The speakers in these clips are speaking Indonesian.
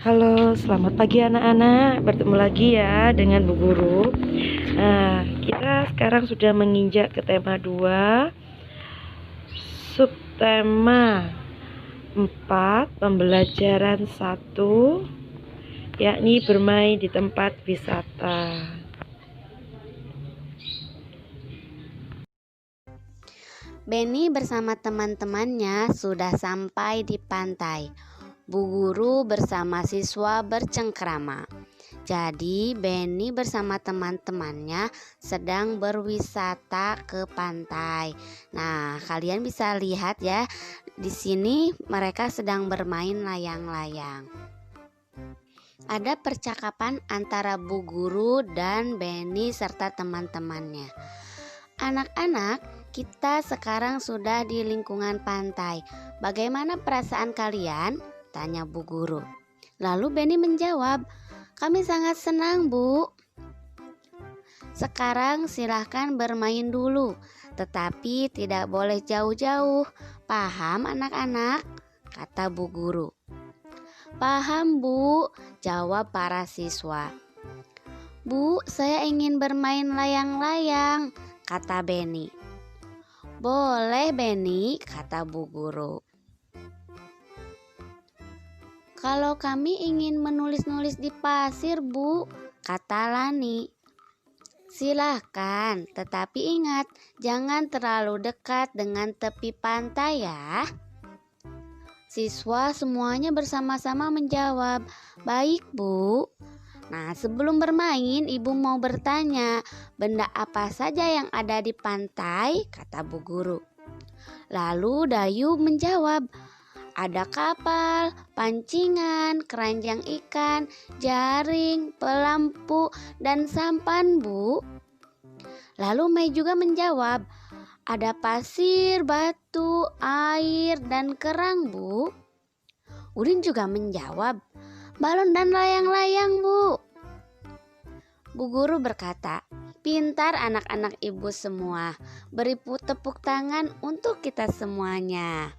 Halo, selamat pagi anak-anak. Bertemu lagi ya dengan Bu Guru. Nah, kita sekarang sudah menginjak ke tema 2, subtema 4, pembelajaran 1, yakni bermain di tempat wisata. Benny bersama teman-temannya sudah sampai di pantai. Bu Guru bersama siswa bercengkrama. Jadi Benny bersama teman-temannya sedang berwisata ke pantai. Nah, kalian bisa lihat ya, di sini mereka sedang bermain layang-layang. Ada percakapan antara Bu Guru dan Benny serta teman-temannya. Anak-anak, kita sekarang sudah di lingkungan pantai. Bagaimana perasaan kalian? Tanya Bu Guru. Lalu Benny menjawab, kami sangat senang, Bu. Sekarang silahkan bermain dulu, tetapi tidak boleh jauh-jauh. Paham anak-anak? Kata Bu Guru. Paham, Bu, jawab para siswa. Bu, saya ingin bermain layang-layang, kata Benny. Boleh Benny, kata Bu Guru. Kalau kami ingin menulis-nulis di pasir, Bu, kata Lani. Silahkan, tetapi ingat, jangan terlalu dekat dengan tepi pantai ya. Siswa semuanya bersama-sama menjawab, baik Bu. Nah, sebelum bermain, Ibu mau bertanya, benda apa saja yang ada di pantai? Kata Bu Guru. Lalu Dayu menjawab, ada kapal, pancingan, keranjang ikan, jaring, pelampu, dan sampan, Bu. Lalu Mei juga menjawab, ada pasir, batu, air, dan kerang, Bu. Udin juga menjawab, balon dan layang-layang, Bu. Bu Guru berkata, pintar anak-anak Ibu semua. Beri tepuk tangan untuk kita semuanya.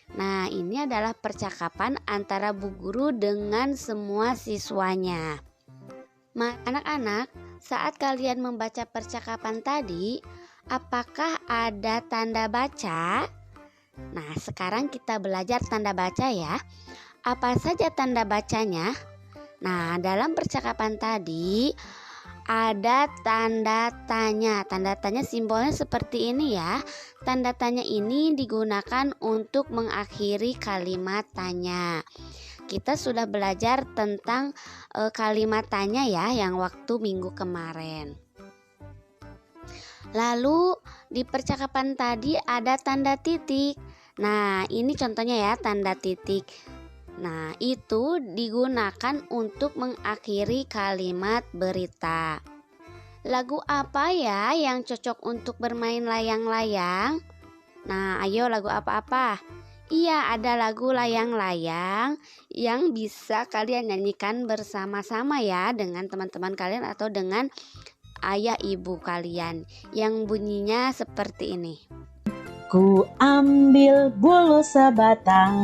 Nah, ini adalah percakapan antara Bu Guru dengan semua siswanya. Anak-anak, saat kalian membaca percakapan tadi, apakah ada tanda baca? Nah, sekarang kita belajar tanda baca ya. Apa saja tanda bacanya? Nah, dalam percakapan tadi ada tanda tanya. Tanda tanya simbolnya seperti ini ya. Tanda tanya ini digunakan untuk mengakhiri kalimat tanya. Kita sudah belajar tentang kalimat tanya ya yang waktu minggu kemarin. Lalu di percakapan tadi ada tanda titik. Nah, ini contohnya ya tanda titik. Nah, itu digunakan untuk mengakhiri kalimat berita. Lagu apa ya yang cocok untuk bermain layang-layang? Nah, ayo lagu apa-apa? Iya, ada lagu layang-layang yang bisa kalian nyanyikan bersama-sama ya dengan teman-teman kalian atau dengan ayah ibu kalian yang bunyinya seperti ini. Ku ambil bulu sebatang,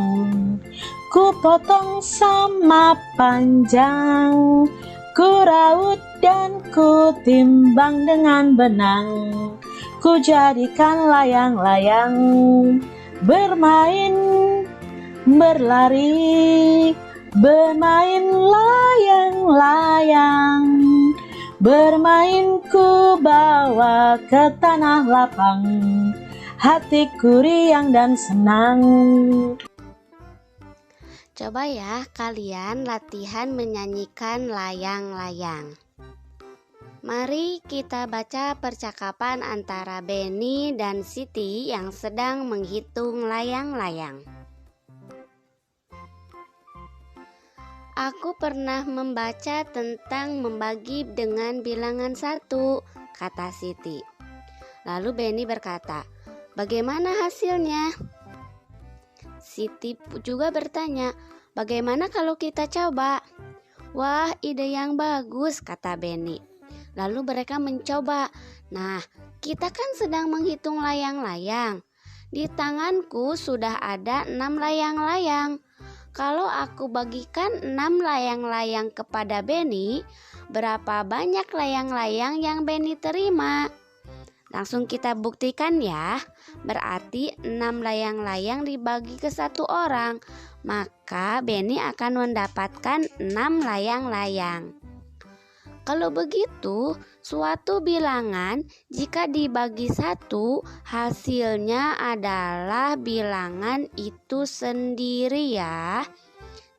ku potong sama panjang, ku raut dan ku timbang dengan benang, ku jadikan layang-layang, bermain, berlari, bermain layang-layang, bermain ku bawa ke tanah lapang, hatiku riang dan senang. Coba ya kalian latihan menyanyikan layang-layang. Mari kita baca percakapan antara Benny dan Siti yang sedang menghitung layang-layang. Aku pernah membaca tentang membagi dengan bilangan 1, kata Siti. Lalu Benny berkata, bagaimana hasilnya? Siti juga bertanya, bagaimana kalau kita coba? Wah, ide yang bagus, kata Benny. Lalu mereka mencoba. Nah, kita kan sedang menghitung layang-layang. Di tanganku sudah ada 6 layang-layang. Kalau aku bagikan 6 layang-layang kepada Benny, berapa banyak layang-layang yang Benny terima? Langsung kita buktikan ya. Berarti 6 layang-layang dibagi ke 1 orang, maka Benny akan mendapatkan 6 layang-layang. Kalau begitu, suatu bilangan jika dibagi 1, hasilnya adalah bilangan itu sendiri ya.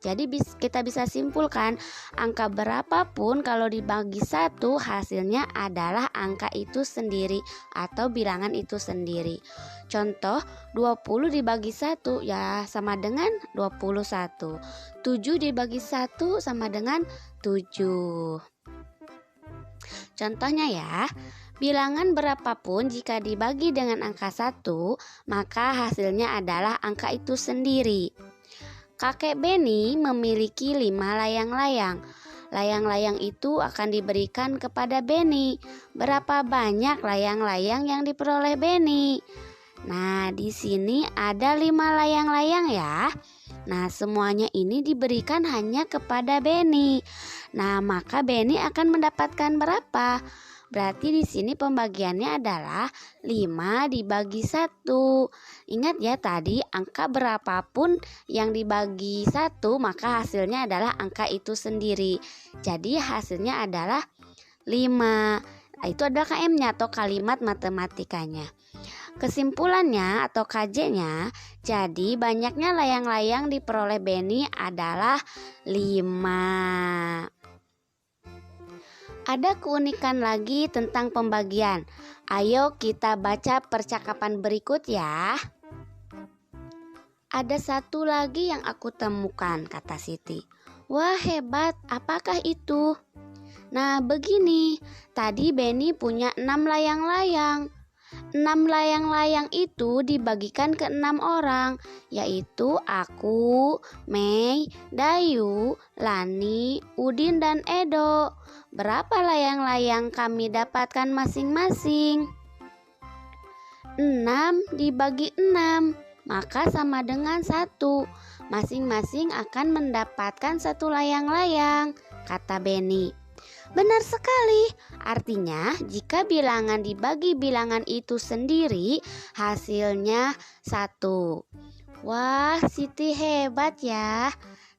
Jadi kita bisa simpulkan angka berapapun kalau dibagi 1 hasilnya adalah angka itu sendiri atau bilangan itu sendiri. Contoh 20 dibagi 1 ya sama dengan 21. 7 dibagi 1 sama dengan 7. Contohnya ya, bilangan berapapun jika dibagi dengan angka 1 maka hasilnya adalah angka itu sendiri. Kakek Benny memiliki 5 layang-layang. Layang-layang itu akan diberikan kepada Benny. Berapa banyak layang-layang yang diperoleh Benny? Nah, di sini ada 5 layang-layang ya. Nah, semuanya ini diberikan hanya kepada Benny. Nah, maka Benny akan mendapatkan berapa? Berarti di sini pembagiannya adalah 5 dibagi 1. Ingat ya tadi angka berapapun yang dibagi 1 maka hasilnya adalah angka itu sendiri. Jadi hasilnya adalah 5. Itu adalah KM-nya atau kalimat matematikanya. Kesimpulannya atau KJ-nya, jadi banyaknya layang-layang diperoleh Benny adalah 5. Ada keunikan lagi tentang pembagian. Ayo kita baca percakapan berikut ya. Ada satu lagi yang aku temukan, kata Siti. Wah hebat, apakah itu? Nah begini, tadi Benny punya 6 layang-layang. 6 layang-layang itu dibagikan ke 6 orang, yaitu aku, Mei, Dayu, Lani, Udin, dan Edo. Berapa layang-layang kami dapatkan masing-masing? 6 dibagi 6, maka sama dengan 1. Masing-masing akan mendapatkan 1 layang-layang, kata Benny. Benar sekali, artinya jika bilangan dibagi bilangan itu sendiri, hasilnya 1. Wah, Siti hebat ya.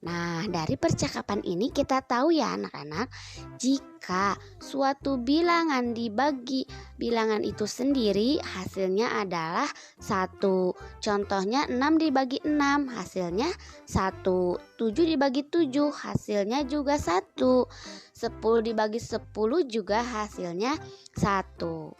Nah, dari percakapan ini kita tahu ya anak-anak, jika suatu bilangan dibagi bilangan itu sendiri, hasilnya adalah 1. Contohnya 6 dibagi 6, hasilnya 1. 7 dibagi 7, hasilnya juga 1. 10 dibagi 10 juga hasilnya 1.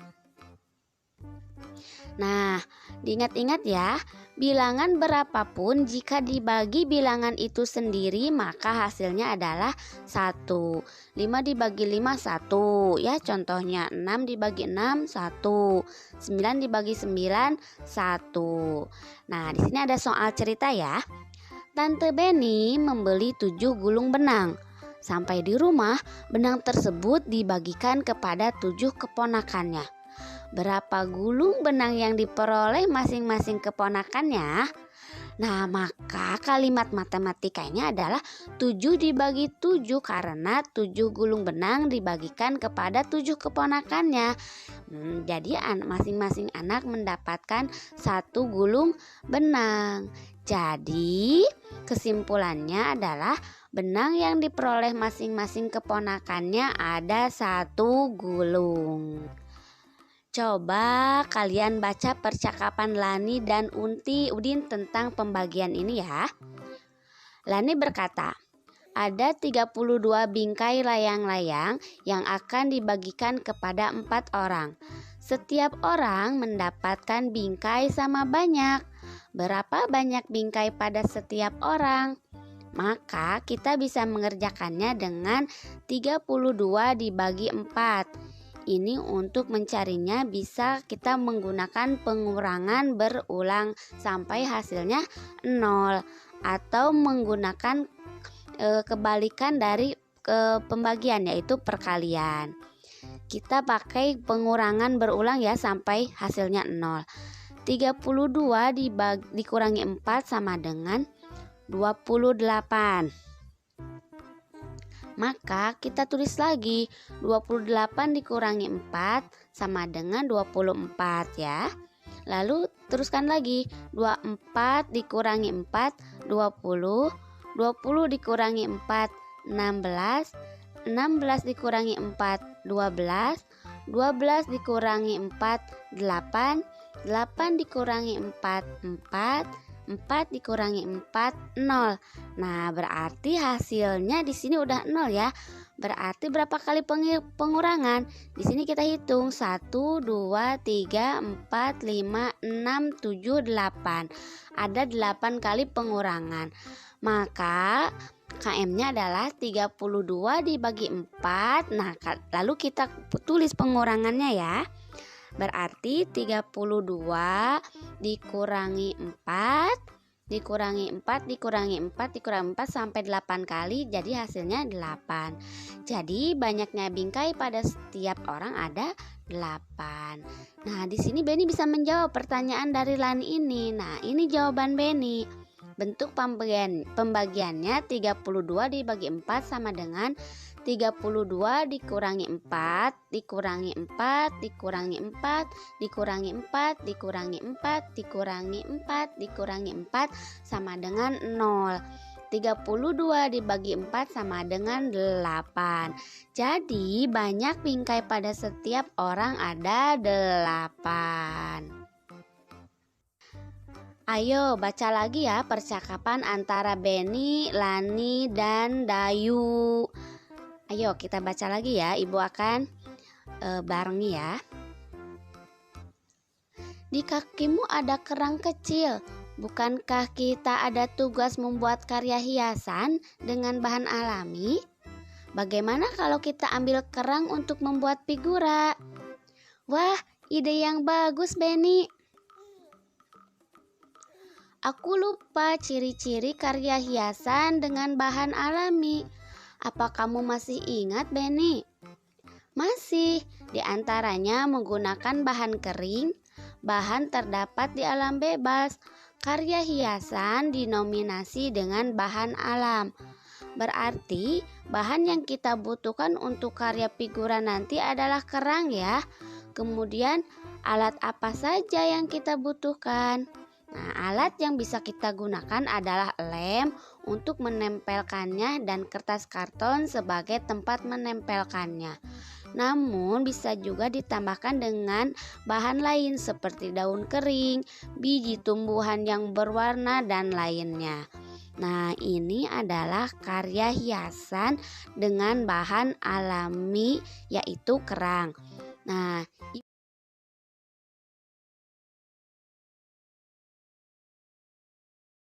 Nah, diingat-ingat ya, bilangan berapapun jika dibagi bilangan itu sendiri maka hasilnya adalah 1. 5 dibagi 5 1 ya, contohnya 6 dibagi 6 1. 9 dibagi 9 1. Nah, di sini ada soal cerita ya. Tante Benny membeli 7 gulung benang. Sampai di rumah, benang tersebut dibagikan kepada 7 keponakannya. Berapa gulung benang yang diperoleh masing-masing keponakannya? Nah, maka kalimat matematikanya adalah 7 dibagi 7 karena 7 gulung benang dibagikan kepada 7 keponakannya. Jadi masing-masing anak mendapatkan 1 gulung benang. Jadi kesimpulannya adalah benang yang diperoleh masing-masing keponakannya ada 1 gulung. Coba kalian baca percakapan Lani dan Udin tentang pembagian ini ya. Lani berkata, ada 32 bingkai layang-layang yang akan dibagikan kepada 4 orang. Setiap orang mendapatkan bingkai sama banyak. Berapa banyak bingkai pada setiap orang? Maka kita bisa mengerjakannya dengan 32 dibagi 4. Ini untuk mencarinya bisa kita menggunakan pengurangan berulang sampai hasilnya 0 atau menggunakan kebalikan dari pembagian yaitu perkalian. Kita pakai pengurangan berulang ya sampai hasilnya 0. 32 dikurangi 4 sama dengan 28. Maka kita tulis lagi 28 dikurangi 4 sama dengan 24 ya. Lalu teruskan lagi 24 dikurangi 4 20, 20 dikurangi 4 16, 16 dikurangi 4 12, 12 dikurangi 4 8, 8 dikurangi 4 4, 4 dikurangi 4 0. Nah, berarti hasilnya di sini udah 0 ya. Berarti berapa kali pengurangan? Di sini kita hitung 1 2 3 4 5 6 7 8. Ada 8 kali pengurangan. Maka KM-nya adalah 32 dibagi 4. Nah, lalu kita tulis pengurangannya ya. Berarti 32 dikurangi 4 dikurangi 4 dikurangi 4 dikurangi 4 sampai 8 kali, jadi hasilnya 8. Jadi banyaknya bingkai pada setiap orang ada 8. Nah, di sini Beni bisa menjawab pertanyaan dari Lani ini. Nah, ini jawaban Beni. Bentuk pembagiannya 32 dibagi 4 sama dengan 32 dikurangi 4 dikurangi 4 dikurangi 4 dikurangi 4 dikurangi 4 dikurangi 4 dikurangi 4 sama dengan 0. 32 dibagi 4 sama dengan 8. Jadi banyak bingkai pada setiap orang ada 8. Ayo baca lagi ya percakapan antara Beni, Lani, dan Dayu. Ayo kita baca lagi ya, Ibu akan barengi ya. Di kakimu ada kerang kecil. Bukankah kita ada tugas membuat karya hiasan dengan bahan alami? Bagaimana kalau kita ambil kerang untuk membuat figura? Wah, ide yang bagus, Beni. Aku lupa ciri-ciri karya hiasan dengan bahan alami. Apa kamu masih ingat, Beni? Masih, diantaranya menggunakan bahan kering. Bahan terdapat di alam bebas. Karya hiasan dinominasi dengan bahan alam. Berarti bahan yang kita butuhkan untuk karya figura nanti adalah kerang ya. Kemudian alat apa saja yang kita butuhkan? Nah, alat yang bisa kita gunakan adalah lem untuk menempelkannya dan kertas karton sebagai tempat menempelkannya. Namun bisa juga ditambahkan dengan bahan lain seperti daun kering, biji tumbuhan yang berwarna, dan lainnya. Nah, ini adalah karya hiasan dengan bahan alami yaitu kerang. Nah,